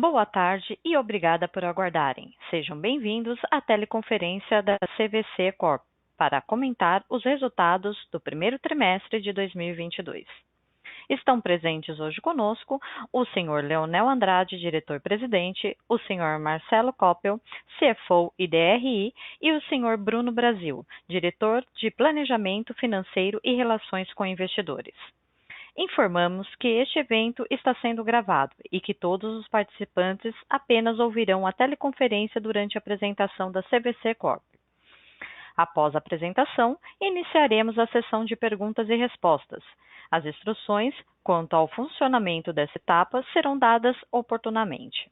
Boa tarde e obrigada por aguardarem. Sejam bem-vindos à teleconferência da CVC Corp para comentar os resultados do primeiro trimestre de 2022. Estão presentes hoje conosco o senhor Leonel Andrade, diretor-presidente, o senhor Marcelo Coppel, CFO e DRI, e o senhor Bruno Brasil, diretor de Planejamento Financeiro e Relações com Investidores. Informamos que este evento está sendo gravado e que todos os participantes apenas ouvirão a teleconferência durante a apresentação da CVC Corp. Após a apresentação, iniciaremos a sessão de perguntas e respostas. As instruções quanto ao funcionamento dessa etapa serão dadas oportunamente.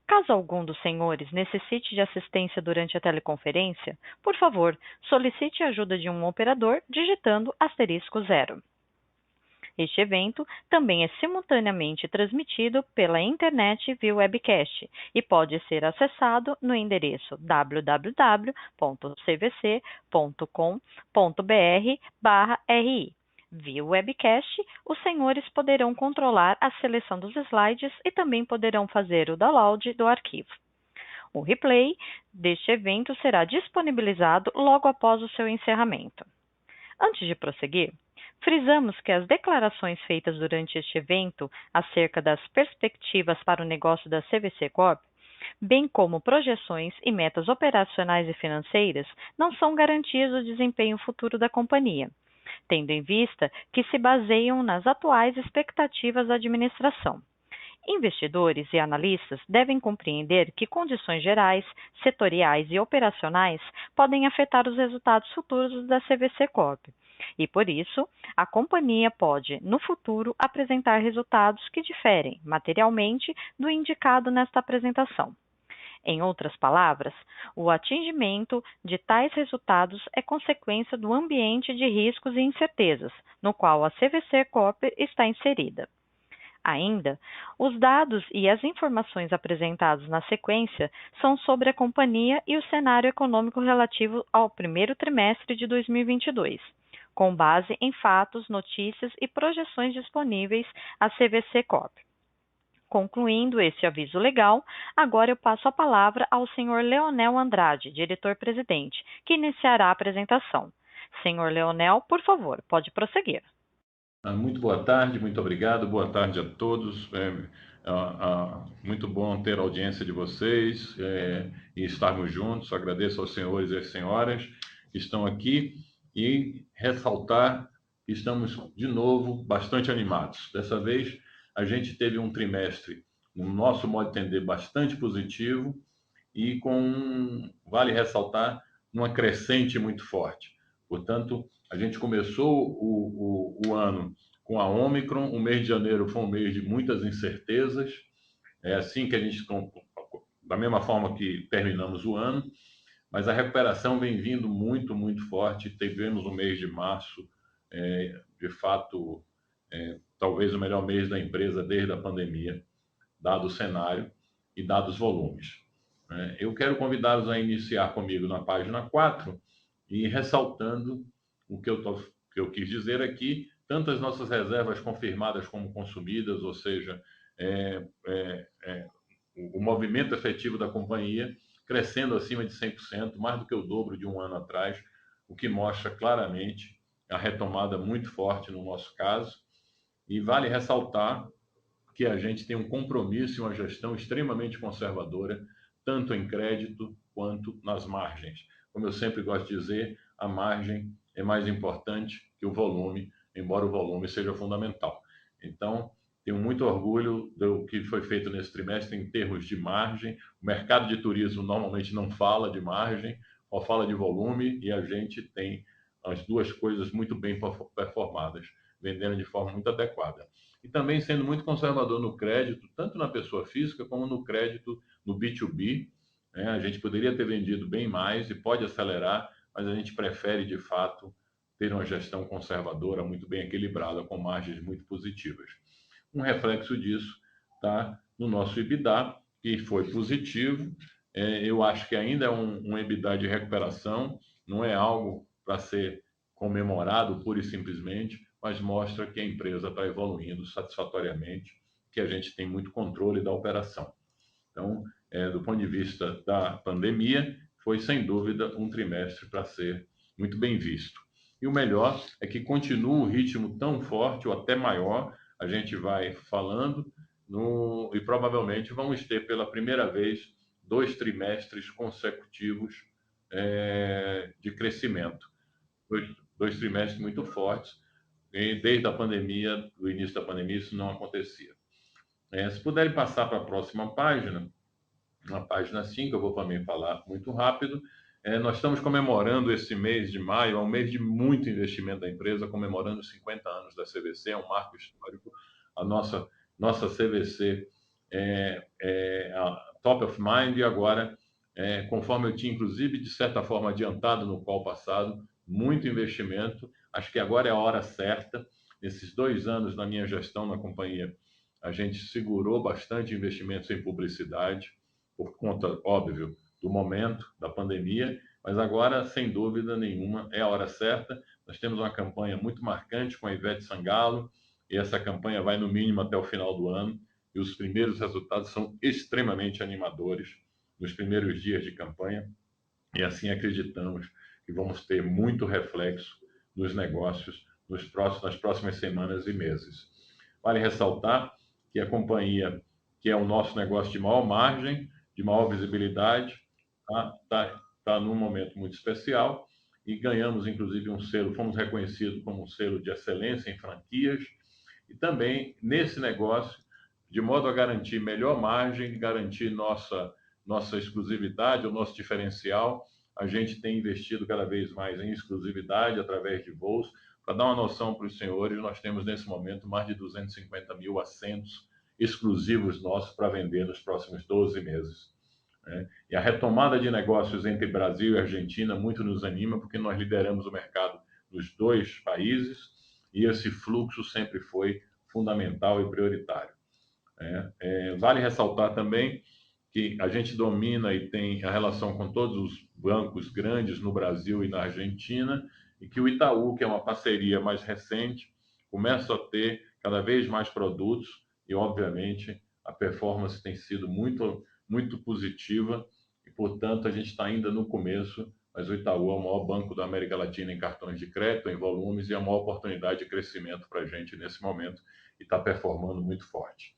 Caso algum dos senhores necessite de assistência durante a teleconferência, por favor, solicite a ajuda de um operador digitando *0. Este evento também é simultaneamente transmitido pela internet via webcast e pode ser acessado no endereço www.cvc.com.br/ri. Via webcast, os senhores poderão controlar a seleção dos slides e também poderão fazer o download do arquivo. O replay deste evento será disponibilizado logo após o seu encerramento. Antes de prosseguir, frisamos que as declarações feitas durante este evento acerca das perspectivas para o negócio da CVC Corp, bem como projeções e metas operacionais e financeiras, não são garantias do desempenho futuro da companhia, tendo em vista que se baseiam nas atuais expectativas da administração. Investidores e analistas devem compreender que condições gerais, setoriais e operacionais podem afetar os resultados futuros da CVC Corp. E, por isso, a companhia pode, no futuro, apresentar resultados que diferem materialmente do indicado nesta apresentação. Em outras palavras, o atingimento de tais resultados é consequência do ambiente de riscos e incertezas, no qual a CVC Corp está inserida. Ainda, os dados e as informações apresentados na sequência são sobre a companhia e o cenário econômico relativo ao primeiro trimestre de 2022, com base em fatos, notícias e projeções disponíveis à CVC Corp. Concluindo este aviso legal, agora eu passo a palavra ao senhor Leonel Andrade, diretor-presidente, que iniciará a apresentação. Senhor Leonel, por favor, pode prosseguir. Muito boa tarde, muito obrigado, boa tarde a todos. Muito bom ter a audiência de vocês e estarmos juntos. Agradeço aos senhores e às senhoras que estão aqui e ressaltar que estamos, de novo, bastante animados. Dessa vez, a gente teve um trimestre, no nosso modo de entender, bastante positivo e vale ressaltar, uma crescente muito forte. Portanto, a gente começou o ano com a Ômicron, o mês de janeiro foi um mês de muitas incertezas, é assim que a gente, da mesma forma que terminamos o ano, mas a recuperação vem vindo muito, muito forte. Tivemos o mês de março, de fato, talvez o melhor mês da empresa desde a pandemia, dado o cenário e dados os volumes. Eu quero convidá-los a iniciar comigo na página 4 e ressaltando o que eu quis dizer aqui, tanto as nossas reservas confirmadas como consumidas, ou seja, o movimento efetivo da companhia crescendo acima de 100%, mais do que o dobro de um ano atrás, o que mostra claramente a retomada muito forte no nosso caso. E vale ressaltar que a gente tem um compromisso e uma gestão extremamente conservadora, tanto em crédito quanto nas margens. Como eu sempre gosto de dizer, a margem é mais importante que o volume, embora o volume seja fundamental. Então, tenho muito orgulho do que foi feito nesse trimestre em termos de margem. O mercado de turismo normalmente não fala de margem, só fala de volume, e a gente tem as duas coisas muito bem performadas, vendendo de forma muito adequada. E também sendo muito conservador no crédito, tanto na pessoa física como no crédito no B2B. A gente poderia ter vendido bem mais e pode acelerar, mas a gente prefere, de fato, ter uma gestão conservadora muito bem equilibrada, com margens muito positivas. Um reflexo disso está no nosso EBITDA, que foi positivo. Eu acho que ainda é um EBITDA de recuperação, não é algo para ser comemorado pura e simplesmente, mas mostra que a empresa está evoluindo satisfatoriamente, que a gente tem muito controle da operação. Então, do ponto de vista da pandemia, foi sem dúvida um trimestre para ser muito bem visto. E o melhor é que continua o ritmo tão forte ou até maior, a gente vai falando, e provavelmente vamos ter pela primeira vez 2 trimestres consecutivos de crescimento. Dois trimestres muito fortes, e desde a pandemia, do início da pandemia, isso não acontecia. Se puderem passar para a próxima página, na página 5, eu vou também falar muito rápido. Nós estamos comemorando esse mês de maio, é um mês de muito investimento da empresa, comemorando os 50 anos da CVC, é um marco histórico. A nossa CVC é a top of mind e agora, conforme eu tinha, inclusive, de certa forma, adiantado no call passado, muito investimento. Acho que agora é a hora certa. Nesses 2 anos na minha gestão na companhia, a gente segurou bastante investimentos em publicidade, por conta, óbvio, do momento da pandemia, mas agora, sem dúvida nenhuma, é a hora certa. Nós temos uma campanha muito marcante com a Ivete Sangalo, e essa campanha vai no mínimo até o final do ano, e os primeiros resultados são extremamente animadores nos primeiros dias de campanha, e assim acreditamos que vamos ter muito reflexo nos negócios nas próximas semanas e meses. Vale ressaltar que a companhia, que é o nosso negócio de maior margem, de maior visibilidade, tá num momento muito especial e ganhamos, inclusive, um selo, fomos reconhecidos como um selo de excelência em franquias e também nesse negócio, de modo a garantir melhor margem, garantir nossa exclusividade, o nosso diferencial, a gente tem investido cada vez mais em exclusividade através de voos. Para dar uma noção para os senhores, nós temos nesse momento mais de 250 mil assentos exclusivos nossos para vender nos próximos 12 meses. E a retomada de negócios entre Brasil e Argentina muito nos anima, porque nós lideramos o mercado nos 2 países e esse fluxo sempre foi fundamental e prioritário. Vale ressaltar também que a gente domina e tem a relação com todos os bancos grandes no Brasil e na Argentina, e que o Itaú, que é uma parceria mais recente, começa a ter cada vez mais produtos e, obviamente, a performance tem sido muito, muito positiva e, portanto, a gente está ainda no começo, mas o Itaú é o maior banco da América Latina em cartões de crédito, em volumes, e é a maior oportunidade de crescimento para a gente nesse momento e está performando muito forte.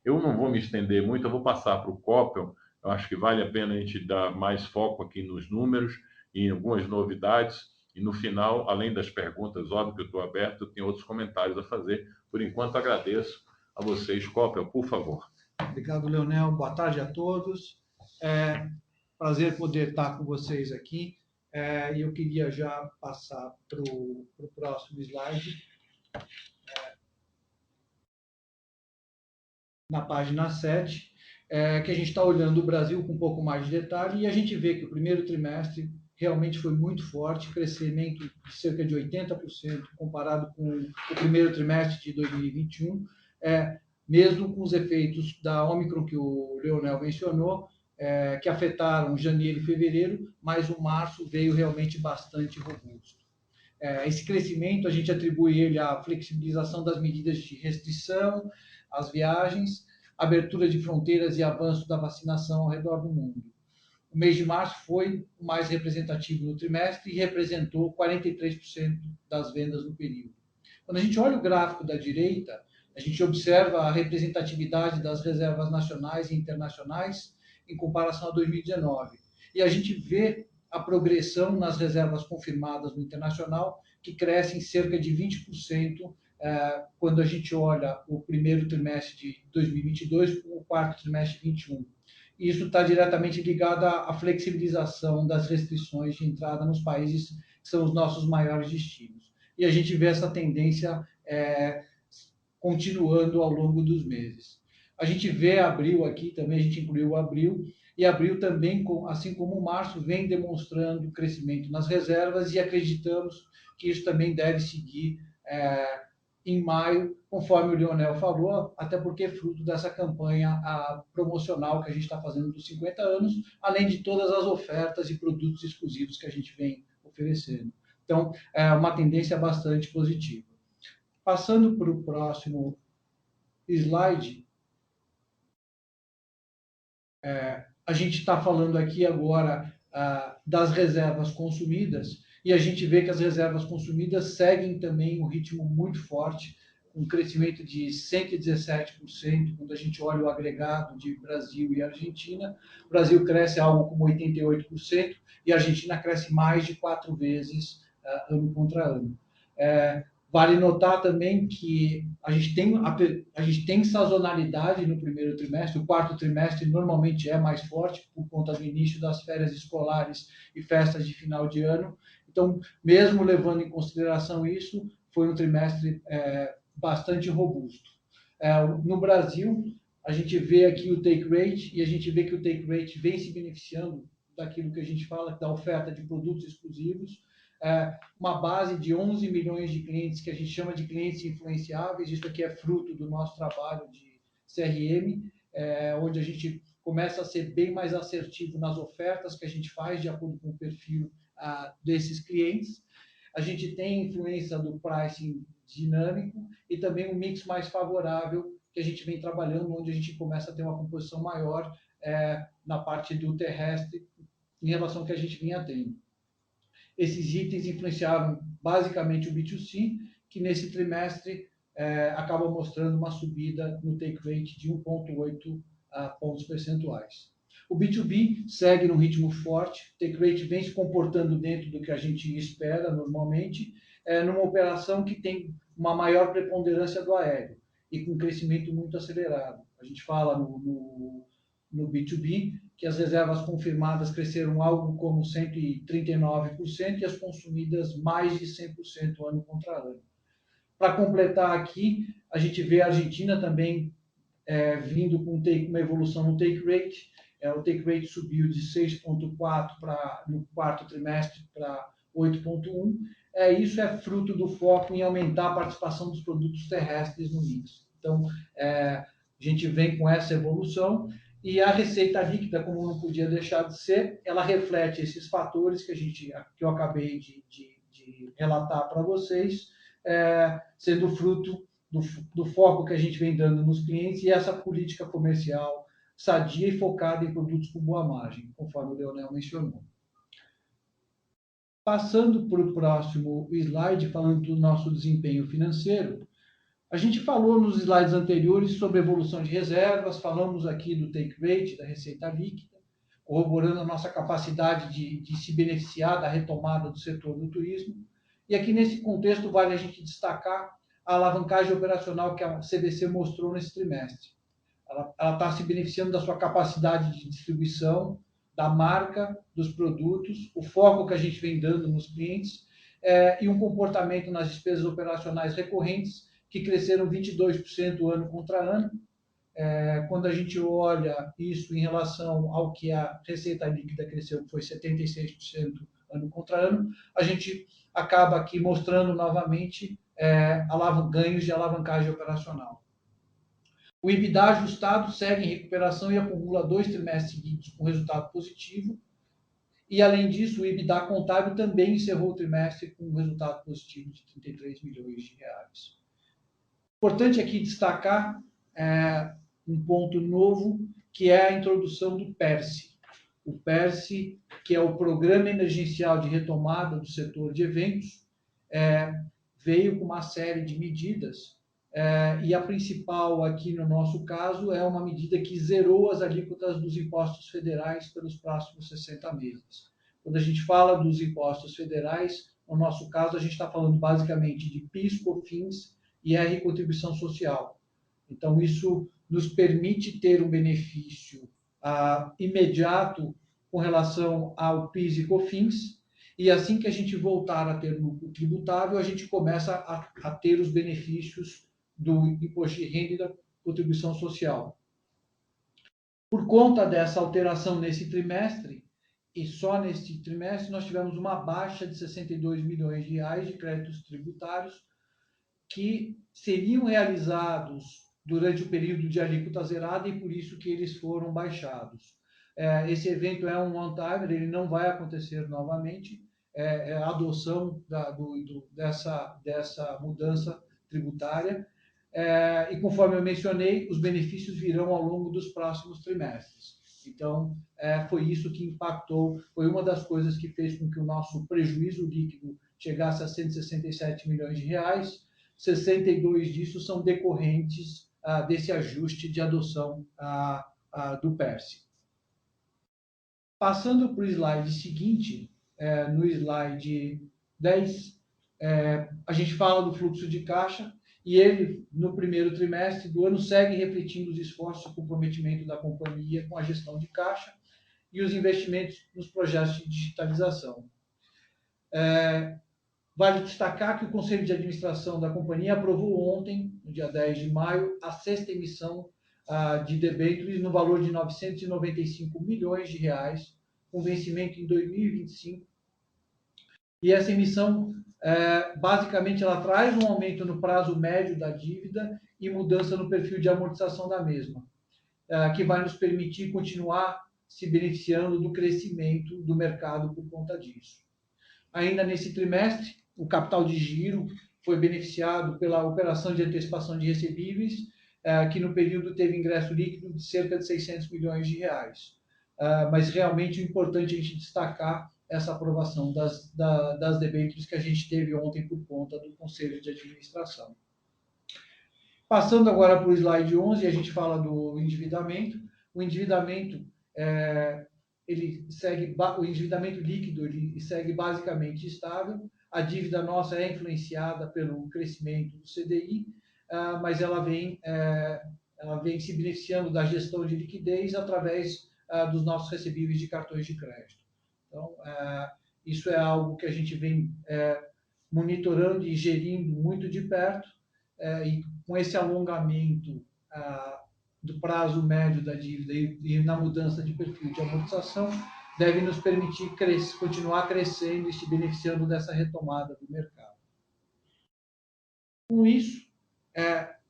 Eu não vou me estender muito, eu vou passar para o Coppel. Eu acho que vale a pena a gente dar mais foco aqui nos números e em algumas novidades. E no final, além das perguntas, óbvio que eu estou aberto, eu tenho outros comentários a fazer. Por enquanto, agradeço a vocês. Coppel, por favor. Obrigado, Leonel. Boa tarde a todos. Prazer poder estar com vocês aqui. E eu queria já passar para o próximo slide. Na página 7, que a gente está olhando o Brasil com um pouco mais de detalhe, e a gente vê que o primeiro trimestre realmente foi muito forte, crescimento de cerca de 80% comparado com o primeiro trimestre de 2021, mesmo com os efeitos da Omicron que o Leonel mencionou, que afetaram janeiro e fevereiro, mas o março veio realmente bastante robusto. Esse crescimento a gente atribui ele à flexibilização das medidas de restrição, às viagens, abertura de fronteiras e avanço da vacinação ao redor do mundo. O mês de março foi o mais representativo no trimestre e representou 43% das vendas no período. Quando a gente olha o gráfico da direita, a gente observa a representatividade das reservas nacionais e internacionais em comparação a 2019. E a gente vê a progressão nas reservas confirmadas no internacional, que cresce em cerca de 20% quando a gente olha o primeiro trimestre de 2022 com o quarto trimestre de 2021. Isso está diretamente ligado à flexibilização das restrições de entrada nos países que são os nossos maiores destinos. E a gente vê essa tendência continuando ao longo dos meses. A gente vê abril aqui, também a gente incluiu abril, e abril também, assim como março, vem demonstrando crescimento nas reservas e acreditamos que isso também deve seguir em maio, conforme o Leonel falou, até porque é fruto dessa campanha promocional que a gente está fazendo dos 50 anos, além de todas as ofertas e produtos exclusivos que a gente vem oferecendo. Então, é uma tendência bastante positiva. Passando para o próximo slide, A gente está falando aqui agora das reservas consumidas e a gente vê que as reservas consumidas seguem também um ritmo muito forte, um crescimento de 117%, quando a gente olha o agregado de Brasil e Argentina. O Brasil cresce algo como 88% e a Argentina cresce mais de 4 vezes ano contra ano. Vale notar também que a gente tem sazonalidade no primeiro trimestre. O quarto trimestre normalmente é mais forte por conta do início das férias escolares e festas de final de ano. Então, mesmo levando em consideração isso, foi um trimestre bastante robusto. No Brasil, a gente vê aqui o take rate e a gente vê que o take rate vem se beneficiando daquilo que a gente fala, da oferta de produtos exclusivos, uma base de 11 milhões de clientes, que a gente chama de clientes influenciáveis. Isso aqui é fruto do nosso trabalho de CRM, onde a gente começa a ser bem mais assertivo nas ofertas que a gente faz de acordo com o perfil desses clientes. A gente tem influência do pricing dinâmico e também um mix mais favorável que a gente vem trabalhando, onde a gente começa a ter uma composição maior na parte do terrestre em relação ao que a gente vinha tendo. Esses itens influenciaram basicamente o B2C, que nesse trimestre acaba mostrando uma subida no take rate de 1,8 pontos percentuais. O B2B segue num ritmo forte, o take rate vem se comportando dentro do que a gente espera normalmente, numa operação que tem uma maior preponderância do aéreo e com um crescimento muito acelerado. A gente fala no B2B que as reservas confirmadas cresceram algo como 139% e as consumidas mais de 100% ano contra ano. Para completar aqui, a gente vê a Argentina também vindo com uma evolução no take rate. O take rate subiu de 6,4 no quarto trimestre para 8,1. Isso é fruto do foco em aumentar a participação dos produtos terrestres no mix. Então, a gente vem com essa evolução e a receita líquida, como não podia deixar de ser, ela reflete esses fatores que eu acabei de relatar para vocês, sendo fruto do foco que a gente vem dando nos clientes e essa política comercial sadia e focada em produtos com boa margem, conforme o Leonel mencionou. Passando para o próximo slide, falando do nosso desempenho financeiro, a gente falou nos slides anteriores sobre evolução de reservas, falamos aqui do take rate, da receita líquida, corroborando a nossa capacidade de se beneficiar da retomada do setor do turismo. E aqui nesse contexto vale a gente destacar a alavancagem operacional que a CVC mostrou nesse trimestre. Ela está se beneficiando da sua capacidade de distribuição, da marca, dos produtos, o foco que a gente vem dando nos clientes e um comportamento nas despesas operacionais recorrentes que cresceram 22% ano contra ano. Quando a gente olha isso em relação ao que a receita líquida cresceu, que foi 76% ano contra ano, a gente acaba aqui mostrando novamente ganhos de alavancagem operacional. O EBITDA ajustado segue em recuperação e acumula 2 trimestres seguidos com resultado positivo. E, além disso, o EBITDA contábil também encerrou o trimestre com um resultado positivo de 33 milhões de reais. Importante aqui destacar um ponto novo, que é a introdução do PERSE. O PERSE, que é o Programa Emergencial de Retomada do Setor de Eventos, veio com uma série de medidas, e a principal aqui no nosso caso é uma medida que zerou as alíquotas dos impostos federais pelos próximos 60 meses. Quando a gente fala dos impostos federais, no nosso caso, a gente está falando basicamente de PIS, COFINS e R Contribuição Social. Então, isso nos permite ter um benefício imediato com relação ao PIS e COFINS, e assim que a gente voltar a ter lucro tributável, a gente começa a ter os benefícios do imposto de renda e da contribuição social. Por conta dessa alteração nesse trimestre, e só nesse trimestre, nós tivemos uma baixa de 62 milhões de reais de créditos tributários que seriam realizados durante o período de alíquota zerada e por isso que eles foram baixados. Esse evento é um one-timer, ele não vai acontecer novamente, a adoção dessa mudança tributária, e conforme eu mencionei, os benefícios virão ao longo dos próximos trimestres. Então, foi isso que impactou, foi uma das coisas que fez com que o nosso prejuízo líquido chegasse a 167 milhões de reais. 62 disso são decorrentes desse ajuste de adoção do PERSE. Passando para o slide seguinte, no slide 10, a gente fala do fluxo de caixa, e ele, no primeiro trimestre do ano, segue refletindo os esforços e comprometimento da companhia com a gestão de caixa e os investimentos nos projetos de digitalização. Vale destacar que o Conselho de Administração da companhia aprovou ontem, no dia 10 de maio, a sexta emissão de debêntures no valor de 995 milhões de reais, com vencimento em 2025. E essa emissão, basicamente, ela traz um aumento no prazo médio da dívida e mudança no perfil de amortização da mesma, que vai nos permitir continuar se beneficiando do crescimento do mercado por conta disso. Ainda nesse trimestre, o capital de giro foi beneficiado pela operação de antecipação de recebíveis, que no período teve ingresso líquido de cerca de 600 milhões de reais. Mas realmente o importante é a gente destacar essa aprovação das debêntures que a gente teve ontem por conta do Conselho de Administração. Passando agora para o slide 11, a gente fala do endividamento. O endividamento o endividamento líquido ele segue basicamente estável. A dívida nossa é influenciada pelo crescimento do CDI, mas ela vem se beneficiando da gestão de liquidez através dos nossos recebíveis de cartões de crédito. Então, isso é algo que a gente vem monitorando e gerindo muito de perto, e com esse alongamento do prazo médio da dívida e na mudança de perfil de amortização, deve nos permitir continuar crescendo e se beneficiando dessa retomada do mercado. Com isso,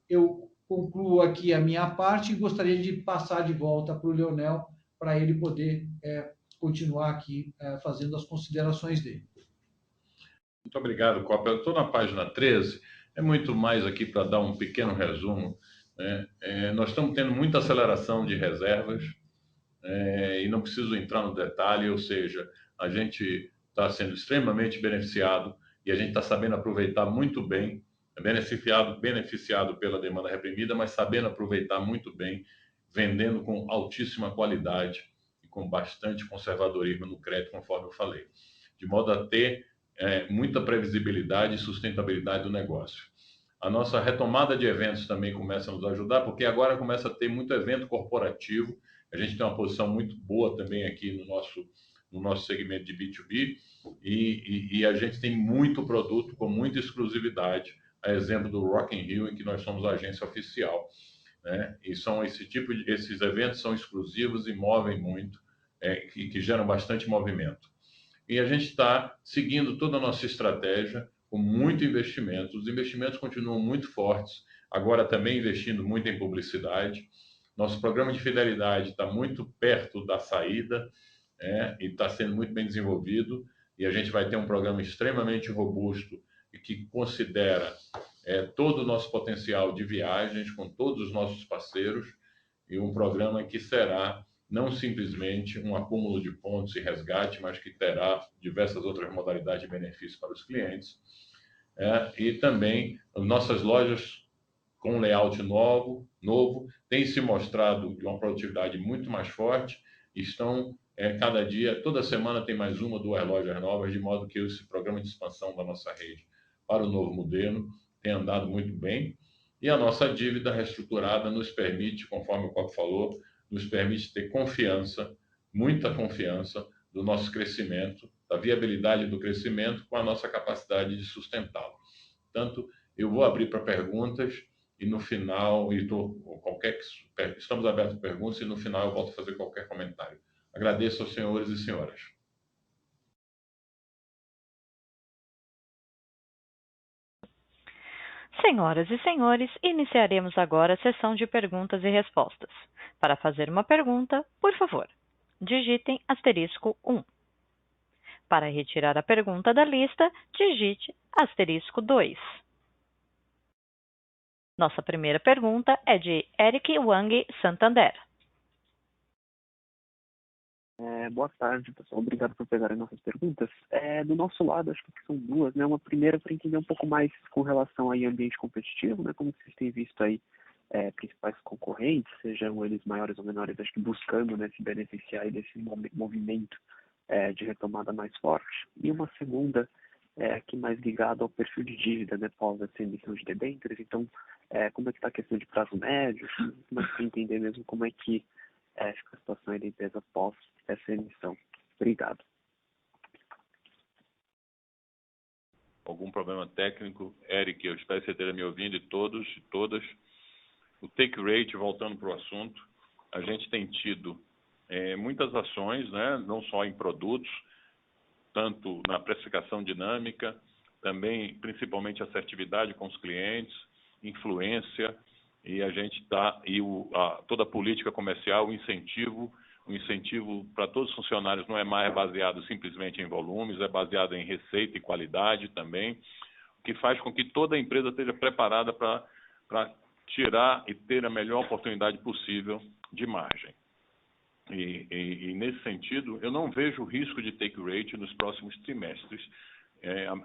eu concluo aqui a minha parte e gostaria de passar de volta para o Leonel, para ele poder continuar aqui fazendo as considerações dele. Muito obrigado, Copa. Eu estou na página 13, é muito mais aqui para dar um pequeno resumo. Nós estamos tendo muita aceleração de reservas, e não preciso entrar no detalhe, ou seja, a gente está sendo extremamente beneficiado e a gente está sabendo aproveitar muito bem, beneficiado pela demanda reprimida, mas sabendo aproveitar muito bem, vendendo com altíssima qualidade e com bastante conservadorismo no crédito, conforme eu falei, de modo a ter muita previsibilidade e sustentabilidade do negócio. A nossa retomada de eventos também começa a nos ajudar, porque agora começa a ter muito evento corporativo. A gente tem uma posição muito boa também aqui no nosso segmento de B2B, e a gente tem muito produto com muita exclusividade, a exemplo do Rock in Rio, em que nós somos a agência oficial, né? E esses eventos são exclusivos e movem muito, que geram bastante movimento. E a gente está seguindo toda a nossa estratégia com muito investimento. Os investimentos continuam muito fortes, agora também investindo muito em publicidade. Nosso programa de fidelidade está muito perto da saída, e está sendo muito bem desenvolvido. E a gente vai ter um programa extremamente robusto e que considera todo o nosso potencial de viagens com todos os nossos parceiros, e um programa que será não simplesmente um acúmulo de pontos e resgate, mas que terá diversas outras modalidades de benefício para os clientes. E também as nossas lojas com layout novo, têm se mostrado de uma produtividade muito mais forte, estão cada dia, toda semana tem mais uma, 2 lojas novas, de modo que esse programa de expansão da nossa rede para o novo modelo tem andado muito bem, e a nossa dívida reestruturada nos permite, conforme o Copo falou, nos permite ter confiança, muita confiança do nosso crescimento, da viabilidade do crescimento com a nossa capacidade de sustentá-lo. Portanto, eu vou abrir para perguntas e no final, estamos abertos a perguntas e no final eu volto a fazer qualquer comentário. Agradeço aos senhores e senhoras. Senhoras e senhores, iniciaremos agora a sessão de perguntas e respostas. Para fazer uma pergunta, por favor, digitem *1. Para retirar a pergunta da lista, digite *2. Nossa primeira pergunta é de Eric Wang, Santander. Boa tarde, pessoal. Obrigado por pegarem nossas perguntas. Do nosso lado, acho que são duas, né? Uma primeira para entender um pouco mais com relação aí ao ambiente competitivo, né? Como vocês têm visto aí principais concorrentes, sejam eles maiores ou menores, acho que buscando, né, se beneficiar aí desse movimento de retomada mais forte. E uma segunda, que mais ligada ao perfil de dívida, né, pós essa emissão de debêntures. Então, como é que está a questão de prazo médio? Como é que para entender mesmo como é que fica a situação aí da empresa pós essa emissão? Obrigado. Algum problema técnico? Eric, eu espero que você esteja me ouvindo, e todos e todas. O take rate, voltando para o assunto, a gente tem tido muitas ações, né, não só em produtos, tanto na precificação dinâmica, também principalmente assertividade com os clientes, influência, e a gente está, toda a política comercial, o incentivo para todos os funcionários não é mais baseado simplesmente em volumes, é baseado em receita e qualidade também, o que faz com que toda a empresa esteja preparada para tirar e ter a melhor oportunidade possível de margem. E nesse sentido, eu não vejo risco de take rate nos próximos trimestres.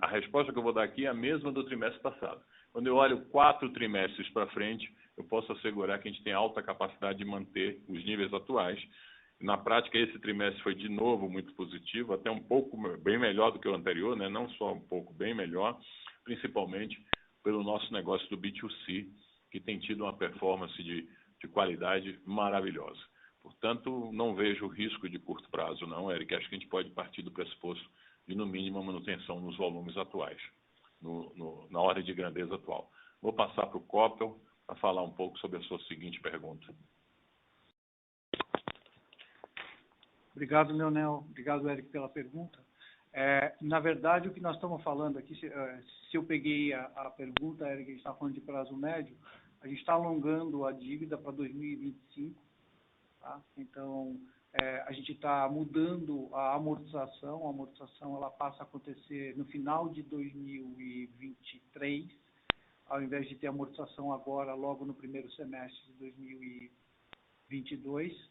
A resposta que eu vou dar aqui é a mesma do trimestre passado. Quando eu olho 4 trimestres para frente, eu posso assegurar que a gente tem alta capacidade de manter os níveis atuais. Na prática, esse trimestre foi de novo muito positivo, até um pouco bem melhor do que o anterior, né? Não só um pouco, bem melhor, principalmente pelo nosso negócio do B2C, que tem tido uma performance de qualidade maravilhosa. Portanto, não vejo risco de curto prazo, não, Eric. Acho que a gente pode partir do pressuposto de, no mínimo, a manutenção nos volumes atuais, na ordem de grandeza atual. Vou passar para o Coppel para falar um pouco sobre a sua seguinte pergunta. Obrigado, Leonel. Obrigado, Eric, pela pergunta. Na verdade, o que nós estamos falando aqui, se eu peguei a pergunta, Eric, a gente está falando de prazo médio, a gente está alongando a dívida para 2025, tá? Então, a gente está mudando a amortização ela passa a acontecer no final de 2023, ao invés de ter amortização agora, logo no primeiro semestre de 2022,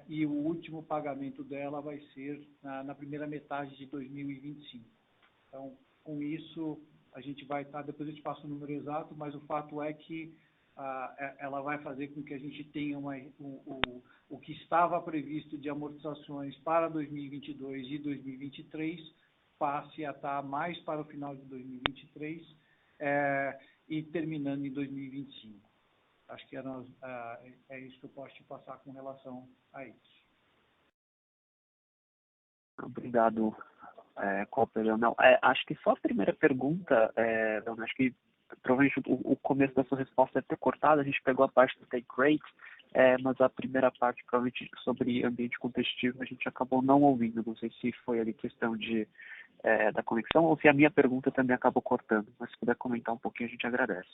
e o último pagamento dela vai ser na primeira metade de 2025. Então, com isso, a gente vai estar, depois eu te passo o número exato, mas o fato é que ela vai fazer com que a gente tenha o que estava previsto de amortizações para 2022 e 2023 passe a estar mais para o final de 2023 e terminando em 2025. Acho que é isso que eu posso te passar com relação a isso. Obrigado, Coppel, Leonel. Acho que só a primeira pergunta, Leonel, acho que provavelmente o começo da sua resposta é ter cortado, a gente pegou a parte do take rate, mas a primeira parte, provavelmente sobre ambiente competitivo, a gente acabou não ouvindo. Não sei se foi ali questão da conexão ou se a minha pergunta também acabou cortando, mas se puder comentar um pouquinho, a gente agradece.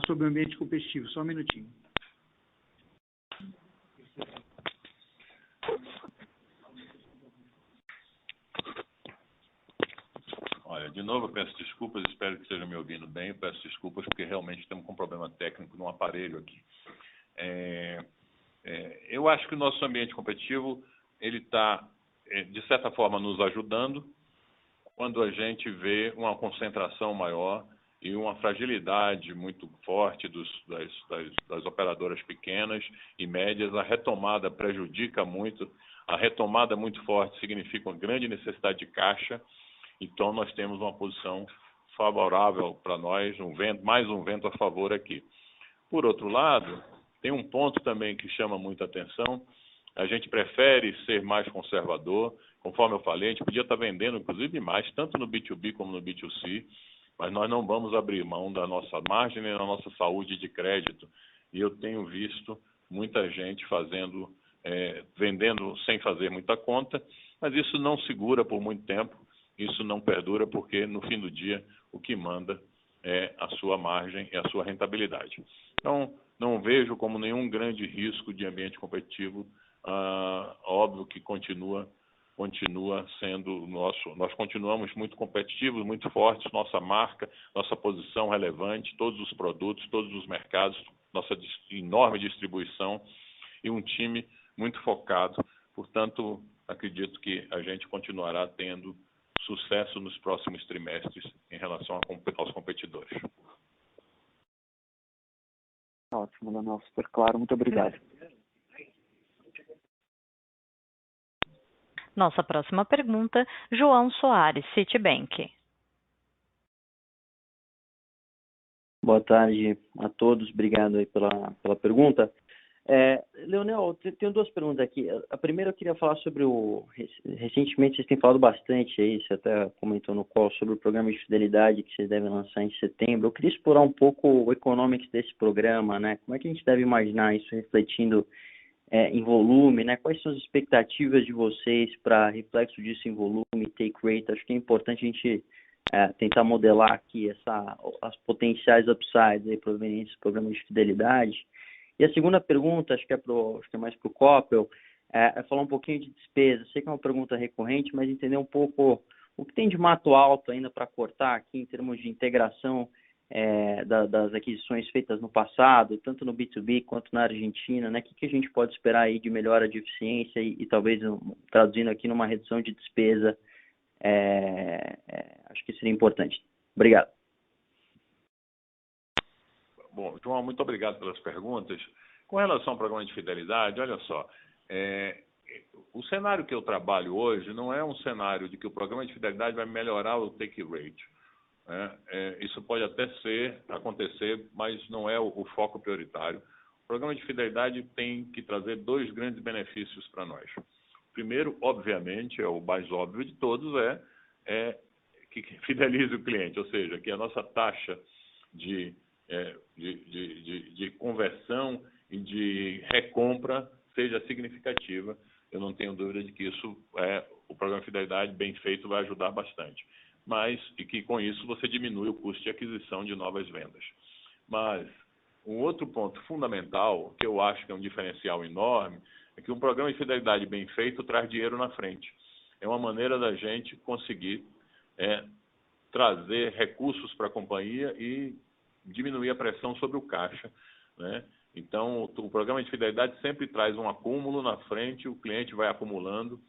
Sobre o ambiente competitivo, só um minutinho. Olha, de novo eu peço desculpas, espero que estejam me ouvindo bem, eu peço desculpas porque realmente estamos com um problema técnico no aparelho aqui. Eu acho que o nosso ambiente competitivo, ele está, de certa forma, nos ajudando quando a gente vê uma concentração maior e uma fragilidade muito forte das operadoras pequenas e médias. A retomada prejudica muito, a retomada muito forte significa uma grande necessidade de caixa, então nós temos uma posição favorável para nós, mais um vento a favor aqui. Por outro lado, tem um ponto também que chama muita atenção, a gente prefere ser mais conservador, conforme eu falei, a gente podia estar vendendo inclusive mais, tanto no B2B como no B2C, mas nós não vamos abrir mão da nossa margem nem da nossa saúde de crédito. E eu tenho visto muita gente vendendo sem fazer muita conta, mas isso não segura por muito tempo, isso não perdura, porque no fim do dia o que manda é a sua margem e a sua rentabilidade. Então, não vejo como nenhum grande risco de ambiente competitivo, óbvio que continua sendo nós continuamos muito competitivos, muito fortes, nossa marca, nossa posição relevante, todos os produtos, todos os mercados, nossa enorme distribuição e um time muito focado. Portanto, acredito que a gente continuará tendo sucesso nos próximos trimestres em relação aos competidores. Ótimo, Leonel, super claro. Muito obrigado. Nossa próxima pergunta, João Soares, Citibank. Boa tarde a todos, obrigado aí pela pergunta. Leonel, tenho duas perguntas aqui. A primeira eu queria falar sobre recentemente vocês têm falado bastante aí, você até comentou no call sobre o programa de fidelidade que vocês devem lançar em setembro. Eu queria explorar um pouco o economics desse programa, né? Como é que a gente deve imaginar isso refletindo em volume, né? Quais são as expectativas de vocês para reflexo disso em volume, take rate? Acho que é importante a gente tentar modelar aqui as potenciais upsides aí provenientes do programa de fidelidade. E a segunda pergunta, acho que é mais para o Coppel, é falar um pouquinho de despesa. Sei que é uma pergunta recorrente, mas entender um pouco o que tem de mato alto ainda para cortar aqui em termos de integração das aquisições feitas no passado, tanto no B2B quanto na Argentina, né? O que a gente pode esperar aí de melhora de eficiência e talvez, traduzindo aqui, numa redução de despesa, acho que seria importante. Obrigado. Bom, João, muito obrigado pelas perguntas. Com relação ao programa de fidelidade, olha só, o cenário que eu trabalho hoje não é um cenário de que o programa de fidelidade vai melhorar o take rate. Isso pode até acontecer, mas não é o foco prioritário. O programa de fidelidade tem que trazer dois grandes benefícios para nós. O primeiro, obviamente, é o mais óbvio de todos, que fidelize o cliente, ou seja, que a nossa taxa de conversão e de recompra seja significativa. Eu não tenho dúvida de que isso, o programa de fidelidade bem feito vai ajudar bastante. E que com isso você diminui o custo de aquisição de novas vendas. Mas um outro ponto fundamental, que eu acho que é um diferencial enorme, é que um programa de fidelidade bem feito traz dinheiro na frente. É uma maneira da gente conseguir trazer recursos para a companhia e diminuir a pressão sobre o caixa, né? Então, o programa de fidelidade sempre traz um acúmulo na frente, o cliente vai acumulando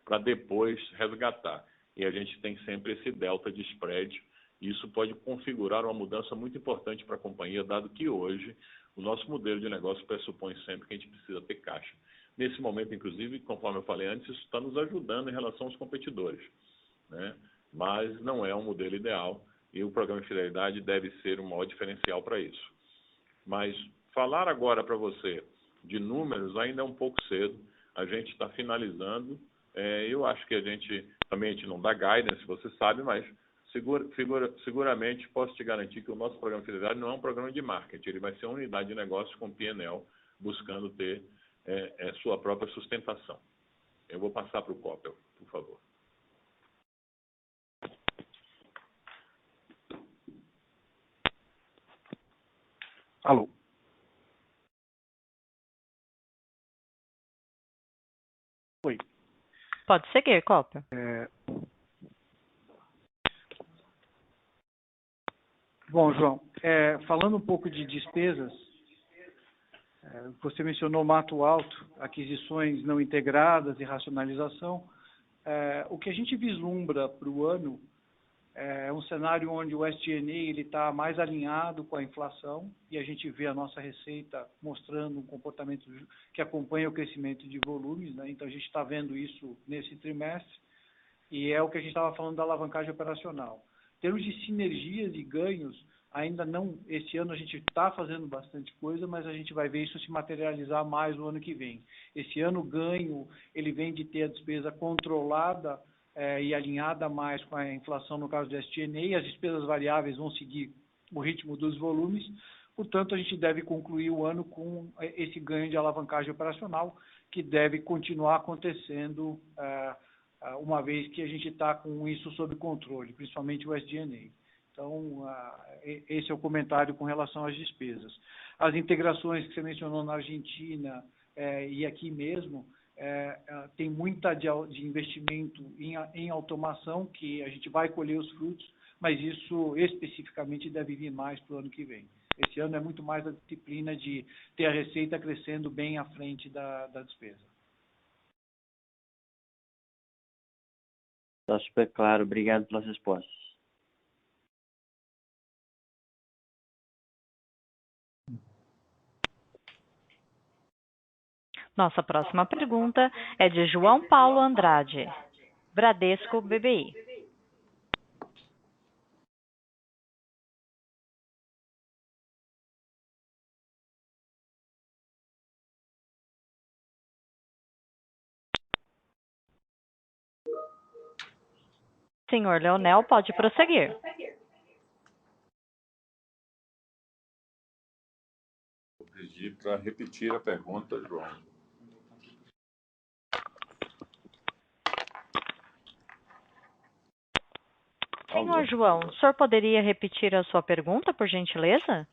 para depois resgatar. E a gente tem sempre esse delta de spread, e isso pode configurar uma mudança muito importante para a companhia, dado que hoje o nosso modelo de negócio pressupõe sempre que a gente precisa ter caixa. Nesse momento, inclusive, conforme eu falei antes, isso está nos ajudando em relação aos competidores, né? Mas não é um modelo ideal, e o programa de fidelidade deve ser um maior diferencial para isso. Mas falar agora para você de números ainda é um pouco cedo, a gente está finalizando. Eu acho que a gente não dá guidance, você sabe, mas seguramente posso te garantir que o nosso programa de fidelidade não é um programa de marketing, ele vai ser uma unidade de negócio com P&L, buscando ter sua própria sustentação. Eu vou passar para o Coppel, por favor. Alô. Oi. Pode seguir, Coppel. Bom, João, falando um pouco de despesas, você mencionou mato alto, aquisições não integradas e racionalização. O que a gente vislumbra para o ano é um cenário onde o SG&A está mais alinhado com a inflação e a gente vê a nossa receita mostrando um comportamento que acompanha o crescimento de volumes, né? Então, a gente está vendo isso nesse trimestre e é o que a gente estava falando da alavancagem operacional. Em termos de sinergias e ganhos, ainda não, esse ano a gente está fazendo bastante coisa, mas a gente vai ver isso se materializar mais no ano que vem. Esse ano o ganho, ele vem de ter a despesa controlada e alinhada mais com a inflação no caso do SG&A, e as despesas variáveis vão seguir o ritmo dos volumes. Portanto, a gente deve concluir o ano com esse ganho de alavancagem operacional, que deve continuar acontecendo uma vez que a gente está com isso sob controle, principalmente o SG&A. Então, esse é o comentário com relação às despesas. As integrações que você mencionou na Argentina e aqui mesmo, tem muita de investimento em automação, que a gente vai colher os frutos, mas isso especificamente deve vir mais para o ano que vem. Esse ano é muito mais a disciplina de ter a receita crescendo bem à frente da despesa. Tá super claro. Obrigado pelas respostas. Nossa próxima pergunta é de João Paulo Andrade, Bradesco BBI. Senhor Leonel, pode prosseguir. Vou pedir para repetir a pergunta, João. Senhor João, o senhor poderia repetir a sua pergunta, por gentileza?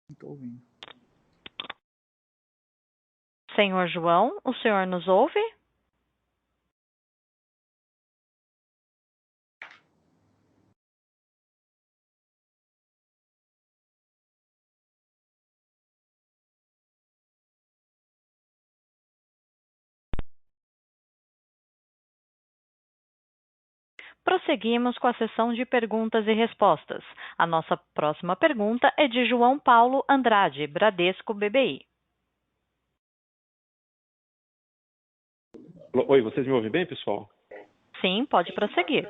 Não estou ouvindo. Senhor João, o senhor nos ouve? Prosseguimos com a sessão de perguntas e respostas. A nossa próxima pergunta é de João Paulo Andrade, Bradesco BBI. Oi, vocês me ouvem bem, pessoal? Sim, pode prosseguir.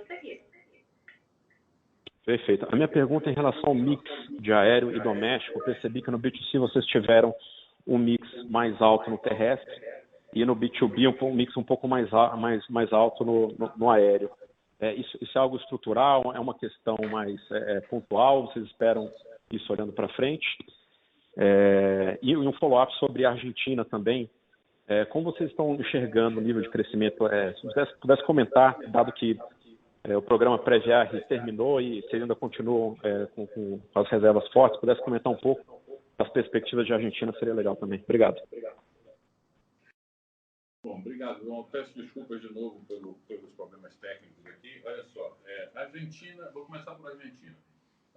Perfeito. A minha pergunta é em relação ao mix de aéreo e doméstico. Eu percebi que no B2C vocês tiveram um mix mais alto no terrestre e no B2B um mix um pouco mais alto no aéreo. Isso é algo estrutural? É uma questão mais pontual? Vocês esperam isso olhando para frente? E um follow-up sobre a Argentina também. Como vocês estão enxergando o nível de crescimento? Se você pudesse comentar, dado que o programa pré-viagem terminou e vocês ainda continuam com as reservas fortes, pudesse comentar um pouco das perspectivas de Argentina, seria legal também. Obrigado. Bom, obrigado, João. Peço desculpas de novo pelos problemas técnicos aqui. Olha só, Argentina, vou começar por Argentina.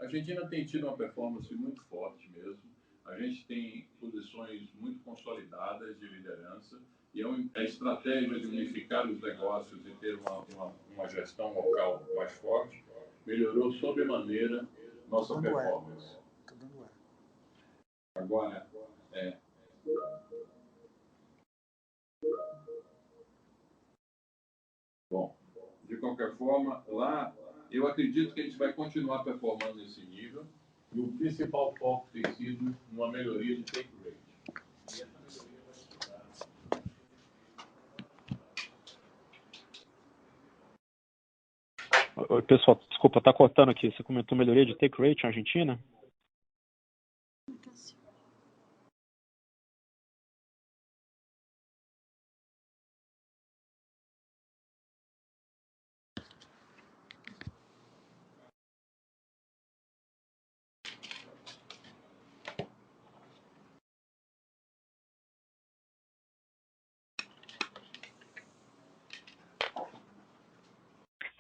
A Argentina tem tido uma performance muito forte mesmo. A gente tem posições muito consolidadas de liderança e a estratégia de unificar os negócios e ter uma gestão local mais forte melhorou sobremaneira nossa performance. Agora, bom, de qualquer forma, lá eu acredito que a gente vai continuar performando nesse nível e o principal foco tem sido uma melhoria de take rate. Oi, pessoal, desculpa, está cortando aqui. Você comentou melhoria de take rate na Argentina?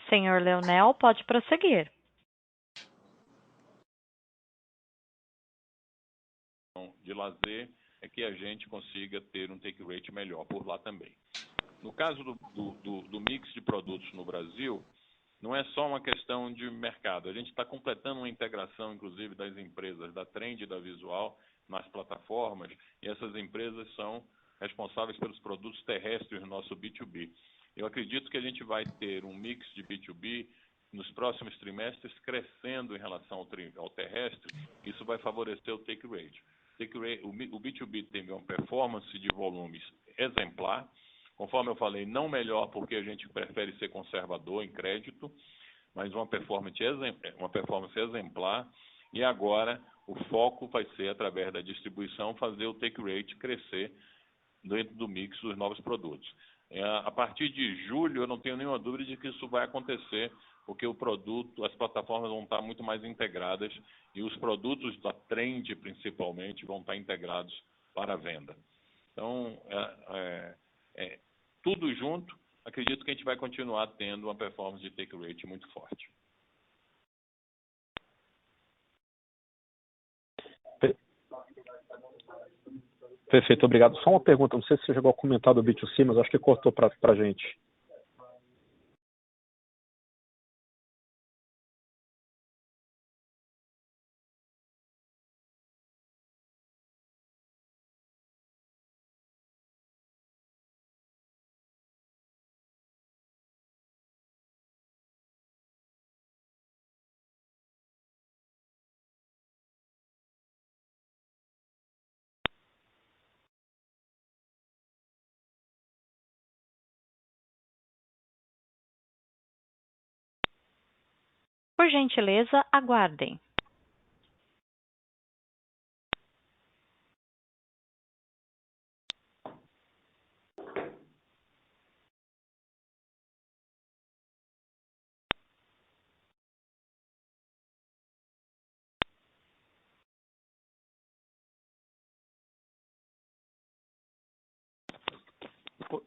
Senhor Leonel, pode prosseguir. De lazer é que a gente consiga ter um take rate melhor por lá também. No caso do mix de produtos no Brasil, não é só uma questão de mercado. A gente está completando uma integração, inclusive, das empresas da Trend e da Visual nas plataformas, e essas empresas são responsáveis pelos produtos terrestres do nosso B2B. Eu acredito que a gente vai ter um mix de B2B nos próximos trimestres crescendo em relação ao terrestre. Isso vai favorecer o take rate. O B2B tem uma performance de volumes exemplar. Conforme eu falei, não melhor porque a gente prefere ser conservador em crédito, mas uma performance exemplar. E agora o foco vai ser, através da distribuição, fazer o take rate crescer dentro do mix dos novos produtos. A partir de julho, eu não tenho nenhuma dúvida de que isso vai acontecer, porque as plataformas vão estar muito mais integradas e os produtos da Trend, principalmente, vão estar integrados para a venda. Então, tudo junto, acredito que a gente vai continuar tendo uma performance de take rate muito forte. Perfeito, obrigado. Só uma pergunta, não sei se você chegou a comentar do B2C, mas acho que cortou para a gente. Por gentileza, aguardem.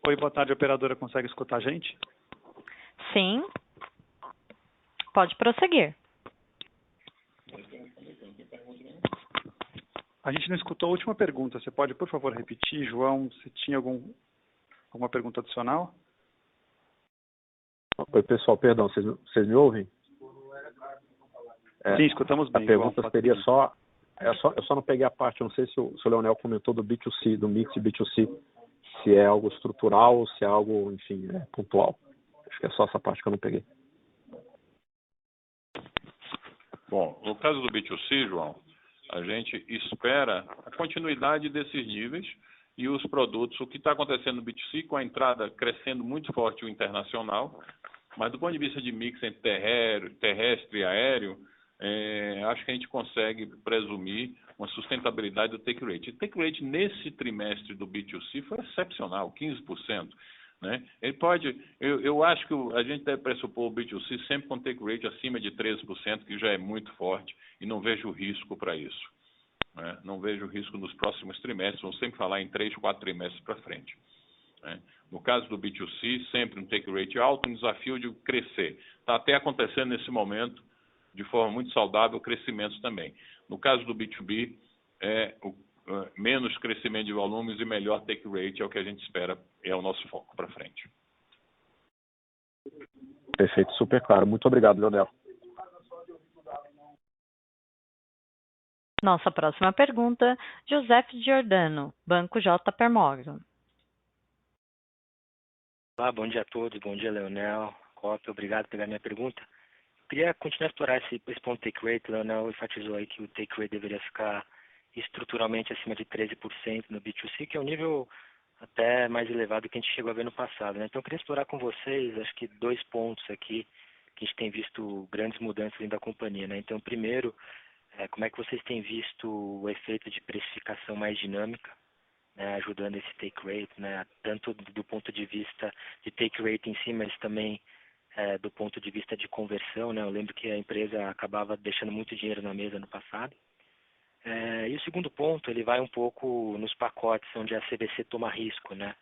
Oi, boa tarde, operadora. Consegue escutar a gente? Sim. Pode prosseguir. A gente não escutou a última pergunta. Você pode, por favor, repetir, João, se tinha alguma pergunta adicional? Oi, pessoal, perdão, vocês me ouvem? Sim, escutamos bem. A pergunta João, seria só... Eu só não peguei a parte, eu não sei se o Leonel comentou do B2C, do mix B2C, se é algo estrutural ou se é algo, enfim, pontual. Acho que é só essa parte que eu não peguei. Bom, no caso do B2C, João, a gente espera a continuidade desses níveis e os produtos. O que está acontecendo no B2C, com a entrada crescendo muito forte o internacional, mas do ponto de vista de mix entre terrestre e aéreo, acho que a gente consegue presumir uma sustentabilidade do take rate. O take rate nesse trimestre do B2C foi excepcional, 15%. Né? Ele pode, eu acho que a gente deve pressupor o B2C sempre com take rate acima de 13%, que já é muito forte, e não vejo risco para isso. Né? Não vejo risco nos próximos trimestres, vamos sempre falar em 3, 4 trimestres para frente. Né? No caso do B2C, sempre um take rate alto, um desafio de crescer. Está até acontecendo nesse momento, de forma muito saudável, crescimentos também. No caso do B2B, menos crescimento de volumes e melhor take rate é o que a gente espera, é o nosso foco para frente. Perfeito, super claro. Muito obrigado, Leonel. Nossa próxima pergunta, Joseph Giordano, Banco JP Morgan. Olá, bom dia a todos, bom dia, Leonel, Copy, obrigado por pegar minha pergunta. Queria continuar a explorar esse ponto take rate. Leonel enfatizou aí que o take rate deveria ficar estruturalmente acima de 13% no B2C, que é um nível até mais elevado que a gente chegou a ver no passado. Né? Então, eu queria explorar com vocês, acho que 2 pontos aqui, que a gente tem visto grandes mudanças dentro da companhia. Né? Então, primeiro, como é que vocês têm visto o efeito de precificação mais dinâmica, né, ajudando esse take rate, né, tanto do ponto de vista de take rate em si, mas também do ponto de vista de conversão, né? Eu lembro que a empresa acabava deixando muito dinheiro na mesa no passado. E o segundo ponto, ele vai um pouco nos pacotes onde a CVC toma risco, né?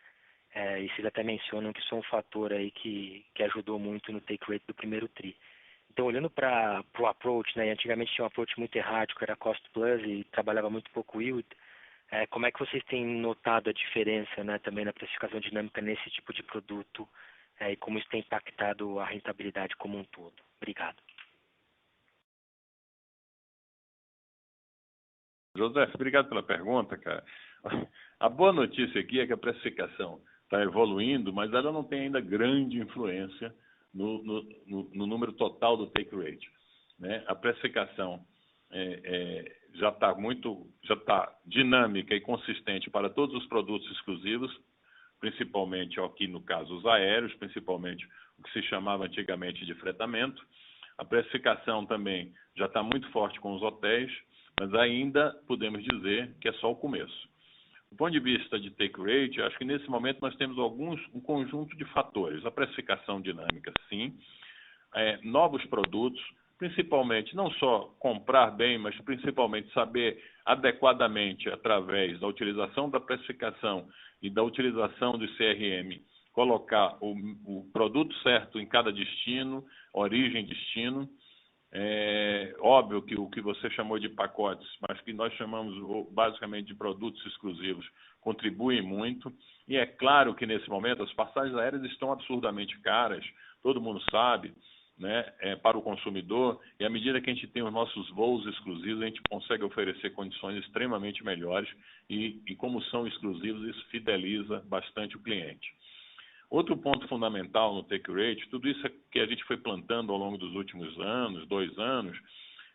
E vocês até mencionam que isso é um fator aí que ajudou muito no take rate do primeiro TRI. Então, olhando para o approach, né? Antigamente tinha um approach muito errático, era cost plus e trabalhava muito pouco yield. Como é que vocês têm notado a diferença, né, também na precificação dinâmica nesse tipo de produto e como isso tem impactado a rentabilidade como um todo? Obrigado. José, obrigado pela pergunta, cara. A boa notícia aqui é que a precificação está evoluindo, mas ela não tem ainda grande influência no número total do take rate. Né? A precificação já está dinâmica e consistente para todos os produtos exclusivos, principalmente aqui no caso os aéreos, principalmente o que se chamava antigamente de fretamento. A precificação também já está muito forte com os hotéis, mas ainda podemos dizer que é só o começo. Do ponto de vista de take rate, acho que nesse momento nós temos um conjunto de fatores. A precificação dinâmica, sim. Novos produtos, principalmente não só comprar bem, mas principalmente saber adequadamente, através da utilização da precificação e da utilização do CRM, colocar o produto certo em cada destino, origem, destino. É óbvio que o que você chamou de pacotes, mas que nós chamamos basicamente de produtos exclusivos, contribuem muito. E é claro que nesse momento as passagens aéreas estão absurdamente caras, todo mundo sabe, né, para o consumidor, e à medida que a gente tem os nossos voos exclusivos, a gente consegue oferecer condições extremamente melhores e como são exclusivos, isso fideliza bastante o cliente. Outro ponto fundamental no take rate, tudo isso que a gente foi plantando ao longo dos últimos anos, 2 anos,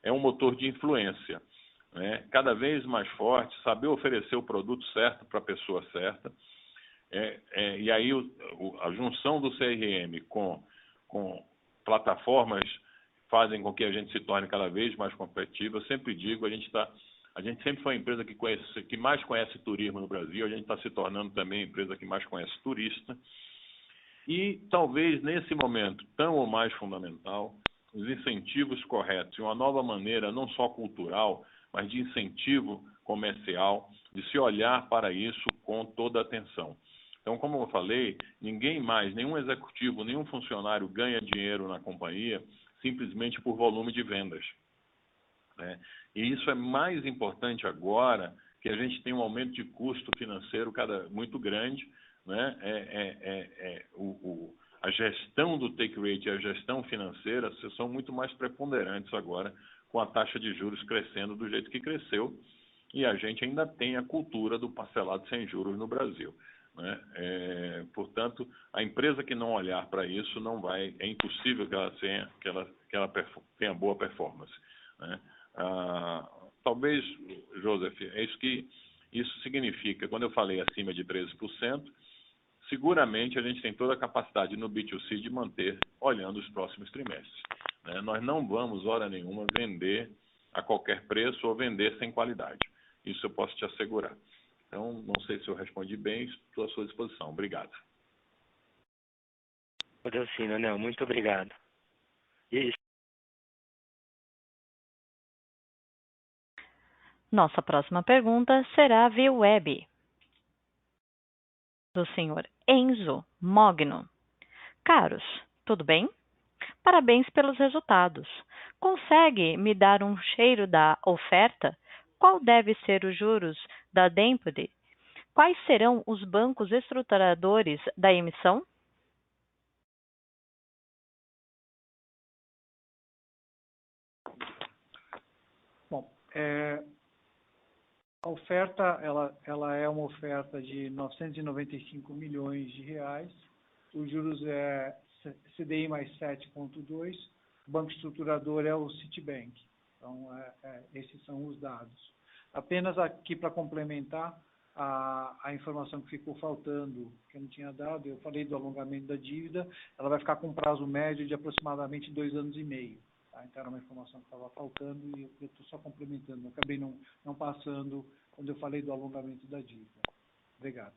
é um motor de influência, né? Cada vez mais forte, saber oferecer o produto certo para a pessoa certa, e aí a junção do CRM com plataformas fazem com que a gente se torne cada vez mais competitivo. Eu sempre digo, a gente sempre foi a empresa que mais conhece turismo no Brasil, a gente está se tornando também a empresa que mais conhece turista. E talvez nesse momento tão ou mais fundamental, os incentivos corretos e uma nova maneira, não só cultural, mas de incentivo comercial, de se olhar para isso com toda a atenção. Então, como eu falei, ninguém mais, nenhum executivo, nenhum funcionário ganha dinheiro na companhia simplesmente por volume de vendas, né? E isso é mais importante agora que a gente tem um aumento de custo financeiro muito grande, né? A gestão do take rate e a gestão financeira são muito mais preponderantes agora, com a taxa de juros crescendo do jeito que cresceu, e a gente ainda tem a cultura do parcelado sem juros no Brasil, né? Portanto, a empresa que não olhar para isso é impossível que ela tenha boa performance, né? Talvez, Joseph, é isso que isso significa. Quando eu falei acima de 13%, seguramente a gente tem toda a capacidade no B2C de manter olhando os próximos trimestres, né? Nós não vamos, hora nenhuma, vender a qualquer preço ou vender sem qualidade. Isso eu posso te assegurar. Então, não sei se eu respondi bem, estou à sua disposição. Obrigado. Deu sim, Leonel. Muito obrigado. E é isso. Nossa próxima pergunta será via web, do senhor Enzo Mogno. Caros, tudo bem? Parabéns pelos resultados. Consegue me dar um cheiro da oferta? Qual deve ser os juros da debênture? Quais serão os bancos estruturadores da emissão? Bom, a oferta ela é uma oferta de 995 milhões de reais. Os juros é CDI mais 7,2. O banco estruturador é o Citibank. Então, esses são os dados. Apenas aqui para complementar a informação que ficou faltando, que eu não tinha dado, eu falei do alongamento da dívida, ela vai ficar com um prazo médio de aproximadamente 2 anos e meio. Tá? Então, era uma informação que estava faltando e eu estou só complementando. Eu acabei não passando quando eu falei do alongamento da dívida. Obrigado.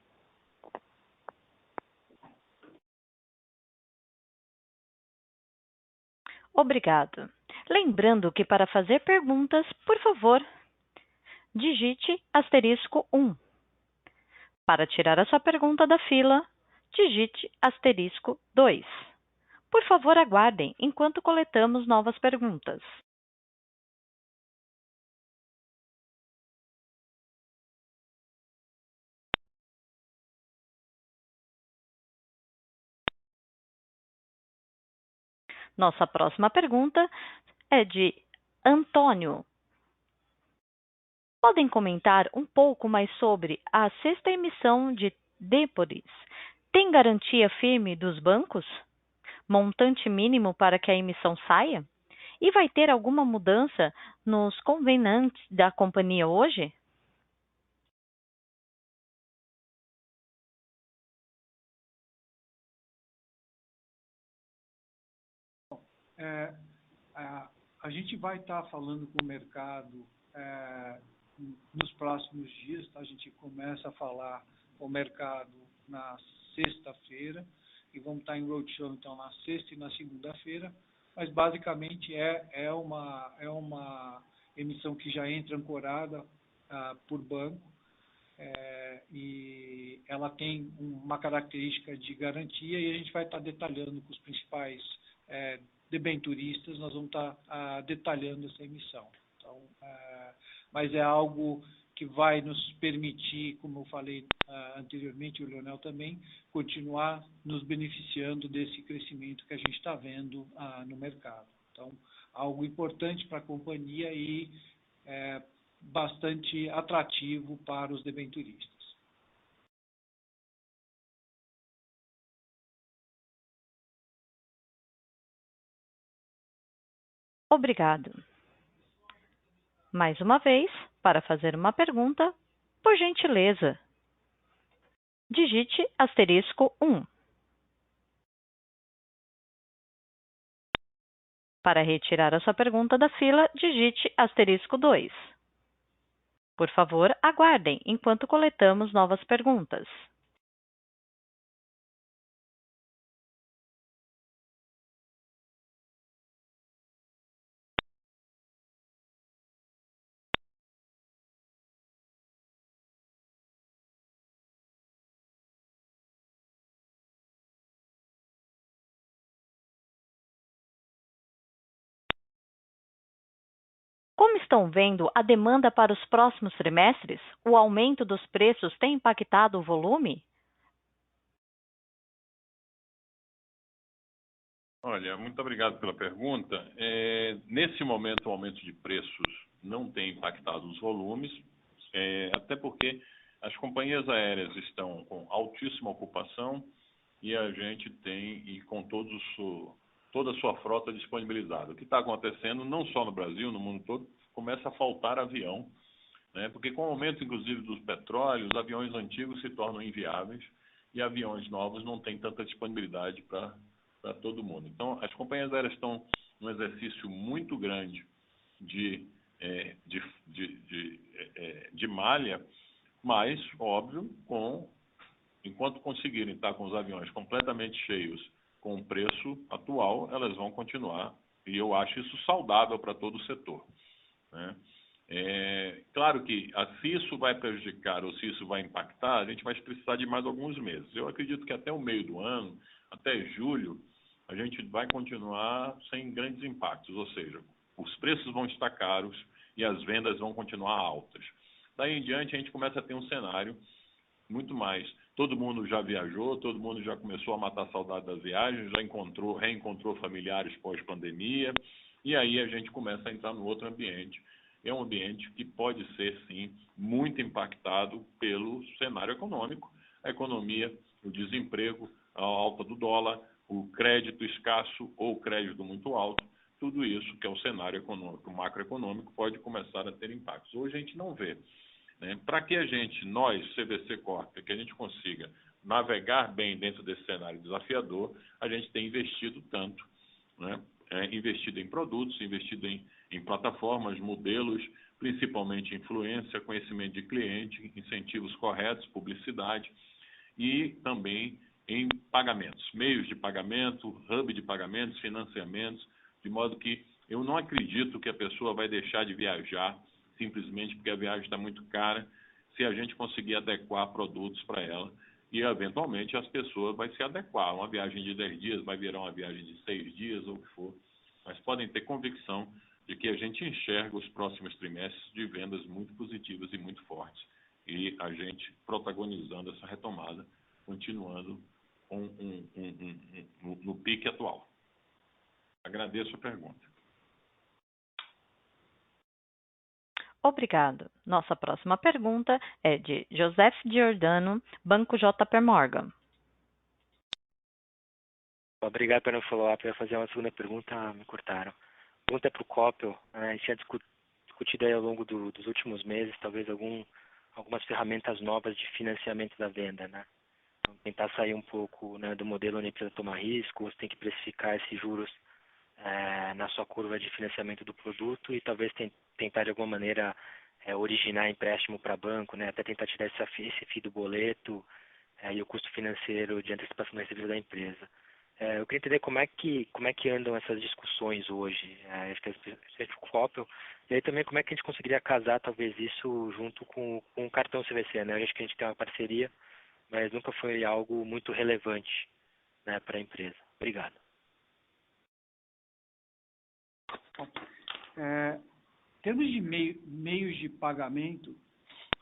Obrigado. Lembrando que para fazer perguntas, por favor, digite *1. Para tirar a sua pergunta da fila, digite *2. Por favor, aguardem enquanto coletamos novas perguntas. Nossa próxima pergunta é de Antônio. Podem comentar um pouco mais sobre a sexta emissão de debêntures? Tem garantia firme dos bancos? Montante mínimo para que a emissão saia? E vai ter alguma mudança nos covenants da companhia hoje? A gente vai estar falando com o mercado nos próximos dias. Tá? A gente começa a falar com o mercado na sexta-feira e vamos estar em roadshow então na sexta e na segunda-feira. Mas basicamente é uma emissão que já entra ancorada por banco e ela tem uma característica de garantia e a gente vai estar detalhando com os principais debenturistas, nós vamos estar detalhando essa emissão. Então, mas é algo que vai nos permitir, como eu falei anteriormente, o Leonel também, continuar nos beneficiando desse crescimento que a gente está vendo no mercado. Então, algo importante para a companhia e bastante atrativo para os debenturistas. Obrigado. Mais uma vez, para fazer uma pergunta, por gentileza, digite *1. Para retirar a sua pergunta da fila, digite *2. Por favor, aguardem enquanto coletamos novas perguntas. Como estão vendo a demanda para os próximos trimestres? O aumento dos preços tem impactado o volume? Olha, muito obrigado pela pergunta. Nesse momento, o aumento de preços não tem impactado os volumes, até porque as companhias aéreas estão com altíssima ocupação e a gente tem com toda a sua frota disponibilizada. O que está acontecendo, não só no Brasil, no mundo todo, começa a faltar avião, né? Porque com o aumento, inclusive, dos petróleos, os aviões antigos se tornam inviáveis e aviões novos não têm tanta disponibilidade para todo mundo. Então, as companhias aéreas estão num exercício muito grande de malha, mas, óbvio, enquanto conseguirem estar com os aviões completamente cheios com o preço atual, elas vão continuar, e eu acho isso saudável para todo o setor, né? Claro que se isso vai prejudicar ou se isso vai impactar, a gente vai precisar de mais alguns meses. Eu acredito que até o meio do ano, até julho, a gente vai continuar sem grandes impactos, ou seja, os preços vão estar caros e as vendas vão continuar altas. Daí em diante, a gente começa a ter um cenário muito mais. Todo mundo já viajou, todo mundo já começou a matar a saudade das viagens, já reencontrou familiares pós-pandemia, e aí a gente começa a entrar no outro ambiente. É um ambiente que pode ser, sim, muito impactado pelo cenário econômico, a economia, o desemprego, a alta do dólar, o crédito escasso ou crédito muito alto, tudo isso que é o cenário econômico, macroeconômico, pode começar a ter impactos. Hoje a gente não vê, né? Para que nós, CVC Corp, que a gente consiga navegar bem dentro desse cenário desafiador, a gente tem investido tanto, né? Investido em produtos, investido em plataformas, modelos, principalmente influência, conhecimento de cliente, incentivos corretos, publicidade e também em pagamentos, meios de pagamento, hub de pagamentos, financiamentos, de modo que eu não acredito que a pessoa vai deixar de viajar simplesmente porque a viagem está muito cara, se a gente conseguir adequar produtos para ela e, eventualmente, as pessoas vão se adequar. Uma viagem de 10 dias vai virar uma viagem de 6 dias ou o que for, mas podem ter convicção de que a gente enxerga os próximos trimestres de vendas muito positivas e muito fortes e a gente protagonizando essa retomada, continuando no pique atual. Agradeço a pergunta. Obrigado. Nossa próxima pergunta é de Joseph Giordano, Banco JP Morgan. Obrigado pelo follow-up. Eu ia fazer uma segunda pergunta, me cortaram. A pergunta é para o Coppel. A gente tinha discutido aí ao longo dos últimos meses, talvez algumas ferramentas novas de financiamento da venda, né? Então, tentar sair um pouco, né, do modelo onde a empresa toma risco, você tem que precificar esses juros na sua curva de financiamento do produto e talvez tentar de alguma maneira originar empréstimo para banco, né? Até tentar tirar esse FII do boleto e o custo financeiro de antecipação da recebida da empresa. Eu queria entender como é que andam essas discussões hoje, acho que o Coppel, e aí também como é que a gente conseguiria casar talvez isso junto com o cartão CVC, né? Eu acho que a gente tem uma parceria, mas nunca foi algo muito relevante, né, para a empresa. Obrigado. Bom, em termos de meios de pagamento,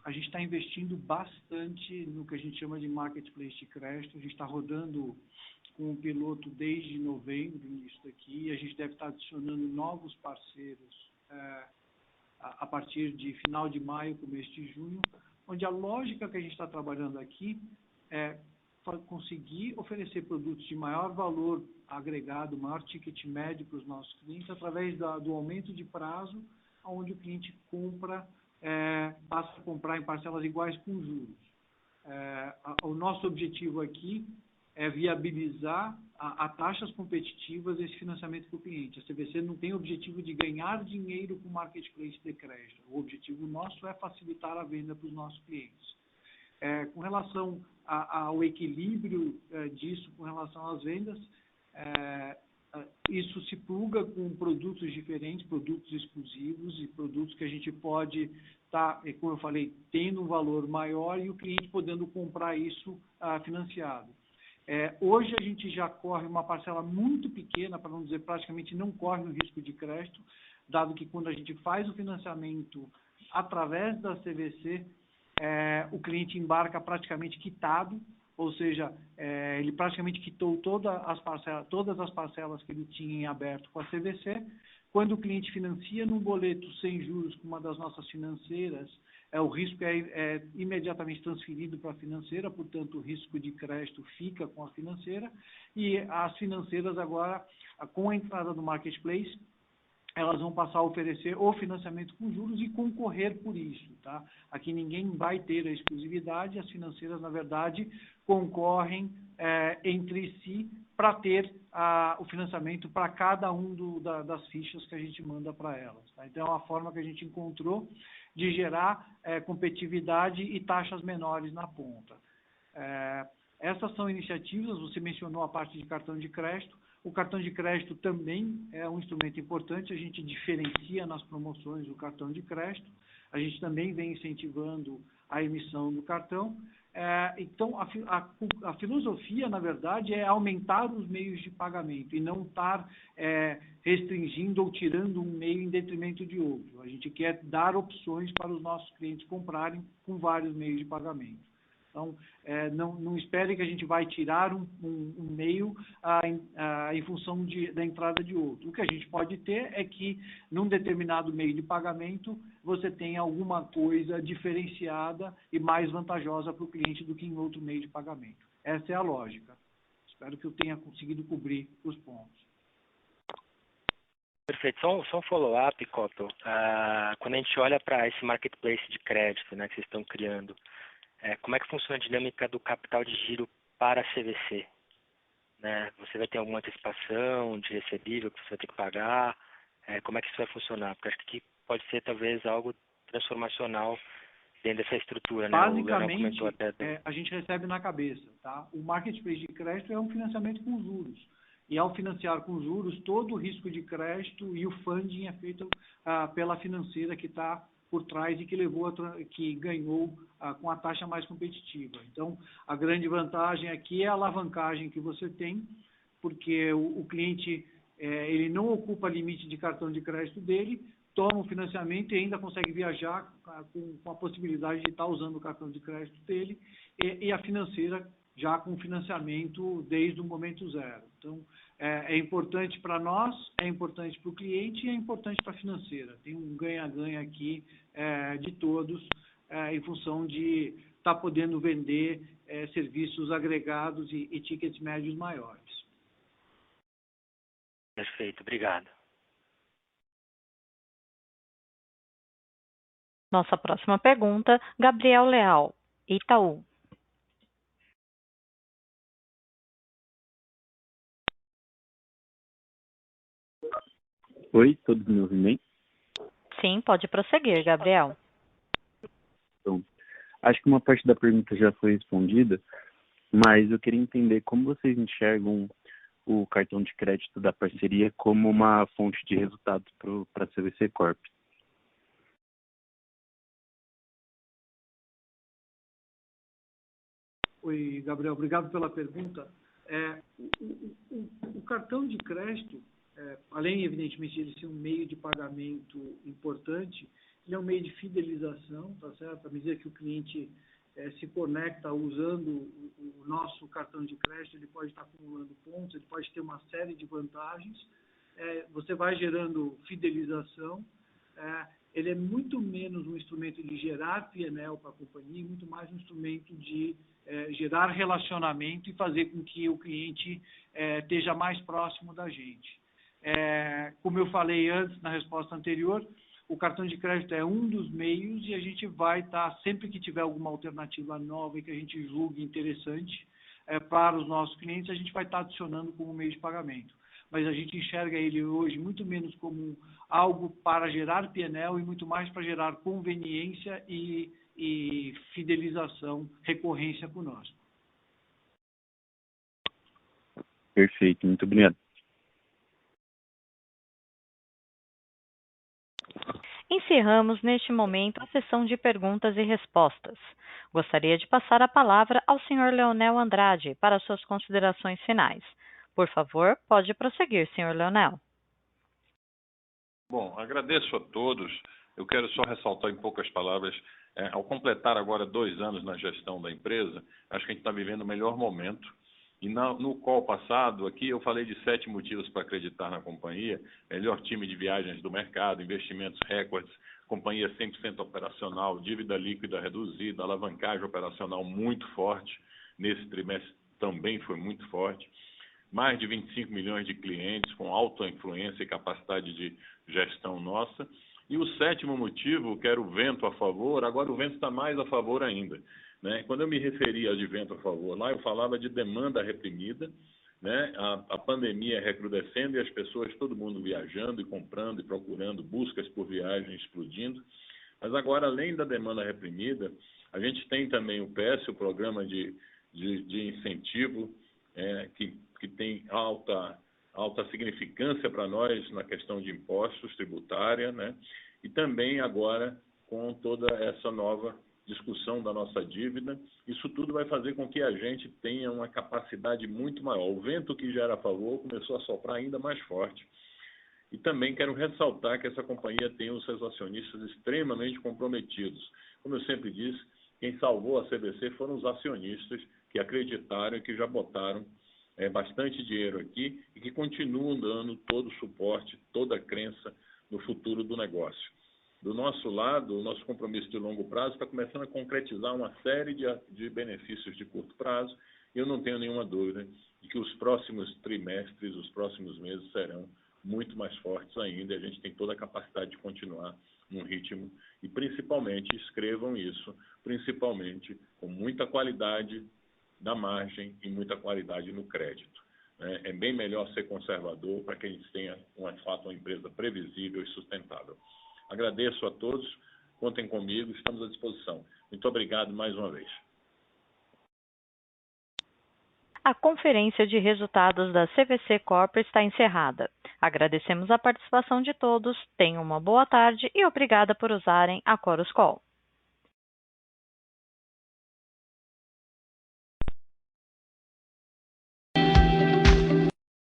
a gente está investindo bastante no que a gente chama de marketplace de crédito. A gente está rodando com o piloto desde novembro, início daqui, e a gente deve estar adicionando novos parceiros a partir de final de maio, começo de junho, onde a lógica que a gente está trabalhando aqui é conseguir oferecer produtos de maior valor agregado, maior ticket médio para os nossos clientes, através do aumento de prazo, onde o cliente passa a comprar em parcelas iguais com juros. O nosso objetivo aqui é viabilizar a taxas competitivas esse financiamento para o cliente. A CVC não tem o objetivo de ganhar dinheiro com o marketplace de crédito. O objetivo nosso é facilitar a venda para os nossos clientes. Com relação ao equilíbrio disso, com relação às vendas, isso se pluga com produtos diferentes, produtos exclusivos e produtos que a gente pode estar, como eu falei, tendo um valor maior e o cliente podendo comprar isso financiado. Hoje a gente já corre uma parcela muito pequena, para não dizer praticamente não corre no risco de crédito, dado que quando a gente faz o financiamento através da CVC, o cliente embarca praticamente quitado, ou seja, ele praticamente quitou todas as parcelas que ele tinha em aberto com a CVC. Quando o cliente financia num boleto sem juros com uma das nossas financeiras, o risco é imediatamente transferido para a financeira, portanto, o risco de crédito fica com a financeira, e as financeiras agora, com a entrada do marketplace, elas vão passar a oferecer o financiamento com juros e concorrer por isso, tá? Aqui ninguém vai ter a exclusividade, as financeiras, na verdade, concorrem entre si para ter o financiamento para cada das fichas que a gente manda para elas, tá? Então, é uma forma que a gente encontrou de gerar competitividade e taxas menores na ponta. Essas são iniciativas, você mencionou a parte de cartão de crédito. O cartão de crédito também é um instrumento importante, a gente diferencia nas promoções o cartão de crédito, a gente também vem incentivando a emissão do cartão. Então, a filosofia, na verdade, é aumentar os meios de pagamento e não estar restringindo ou tirando um meio em detrimento de outro. A gente quer dar opções para os nossos clientes comprarem com vários meios de pagamento. Então, não espere que a gente vai tirar um meio em função da entrada de outro. O que a gente pode ter é que, num determinado meio de pagamento, você tenha alguma coisa diferenciada e mais vantajosa para o cliente do que em outro meio de pagamento. Essa é a lógica. Espero que eu tenha conseguido cobrir os pontos. Perfeito. Só um follow-up, Cotto. Quando a gente olha para esse marketplace de crédito, né, que vocês estão criando, como é que funciona a dinâmica do capital de giro para a CVC? Né? Você vai ter alguma antecipação de recebível que você vai ter que pagar? Como é que isso vai funcionar? Porque acho que aqui pode ser talvez algo transformacional dentro dessa estrutura. Basicamente, a gente recebe na cabeça. Tá? O marketplace de crédito é um financiamento com juros. E ao financiar com juros, todo o risco de crédito e o funding é feito pela financeira que está por trás e que ganhou com a taxa mais competitiva. Então, a grande vantagem aqui é a alavancagem que você tem, porque o cliente ele não ocupa limite de cartão de crédito dele, toma o financiamento e ainda consegue viajar com a possibilidade de estar usando o cartão de crédito dele, e a financeira já com financiamento desde o momento zero. Então, é importante para nós, é importante para o cliente e é importante para a financeira. Tem um ganha-ganha aqui de todos, em função de estar podendo vender serviços agregados e tickets médios maiores. Perfeito, obrigado. Nossa próxima pergunta, Gabriel Leal, Itaú. Oi, todos me ouvem bem? Sim, pode prosseguir, Gabriel. Então, acho que uma parte da pergunta já foi respondida, mas eu queria entender como vocês enxergam o cartão de crédito da parceria como uma fonte de resultados para a CVC Corp. Oi, Gabriel, obrigado pela pergunta. O cartão de crédito além, evidentemente, de ele ser um meio de pagamento importante, ele é um meio de fidelização, tá certo? À medida que o cliente se conecta usando o nosso cartão de crédito, ele pode estar acumulando pontos, ele pode ter uma série de vantagens. Você vai gerando fidelização. Ele é muito menos um instrumento de gerar P&L para a companhia, muito mais um instrumento de gerar relacionamento e fazer com que o cliente esteja mais próximo da gente. Como eu falei antes, na resposta anterior, o cartão de crédito é um dos meios e a gente vai estar, sempre que tiver alguma alternativa nova e que a gente julgue interessante para os nossos clientes, a gente vai estar adicionando como meio de pagamento. Mas a gente enxerga ele hoje muito menos como algo para gerar P&L e muito mais para gerar conveniência e fidelização, recorrência conosco. Perfeito, muito obrigado. Encerramos neste momento a sessão de perguntas e respostas. Gostaria de passar a palavra ao Sr. Leonel Andrade para suas considerações finais. Por favor, pode prosseguir, Sr. Leonel. Bom, agradeço a todos. Eu quero só ressaltar em poucas palavras, ao completar agora 2 anos na gestão da empresa, acho que a gente está vivendo o melhor momento. E no call passado, aqui eu falei de 7 motivos para acreditar na companhia: melhor time de viagens do mercado, investimentos recordes, companhia 100% operacional, dívida líquida reduzida, alavancagem operacional muito forte, nesse trimestre também foi muito forte, mais de 25 milhões de clientes com alta influência e capacidade de gestão nossa. E o 7º motivo, que era o vento a favor, agora o vento está mais a favor ainda. Quando eu me referia de vento a favor, lá eu falava de demanda reprimida, a pandemia recrudescendo e as pessoas, todo mundo viajando e comprando e procurando, buscas por viagem explodindo. Mas agora, além da demanda reprimida, a gente tem também o PS, o programa de incentivo, que tem alta significância para nós na questão de impostos, tributária, e também agora com toda essa nova discussão da nossa dívida, isso tudo vai fazer com que a gente tenha uma capacidade muito maior. O vento que já era a favor começou a soprar ainda mais forte. E também quero ressaltar que essa companhia tem os seus acionistas extremamente comprometidos. Como eu sempre disse, quem salvou a CVC foram os acionistas que acreditaram e que já botaram bastante dinheiro aqui e que continuam dando todo o suporte, toda a crença no futuro do negócio. Do nosso lado, o nosso compromisso de longo prazo está começando a concretizar uma série de benefícios de curto prazo e eu não tenho nenhuma dúvida de que os próximos trimestres, os próximos meses serão muito mais fortes ainda e a gente tem toda a capacidade de continuar num ritmo e principalmente, escrevam isso, principalmente com muita qualidade da margem e muita qualidade no crédito. É bem melhor ser conservador para que a gente tenha, de fato, uma empresa previsível e sustentável. Agradeço a todos, contem comigo, estamos à disposição. Muito obrigado mais uma vez. A conferência de resultados da CVC Corp está encerrada. Agradecemos a participação de todos, tenham uma boa tarde e obrigada por usarem a Chorus Call.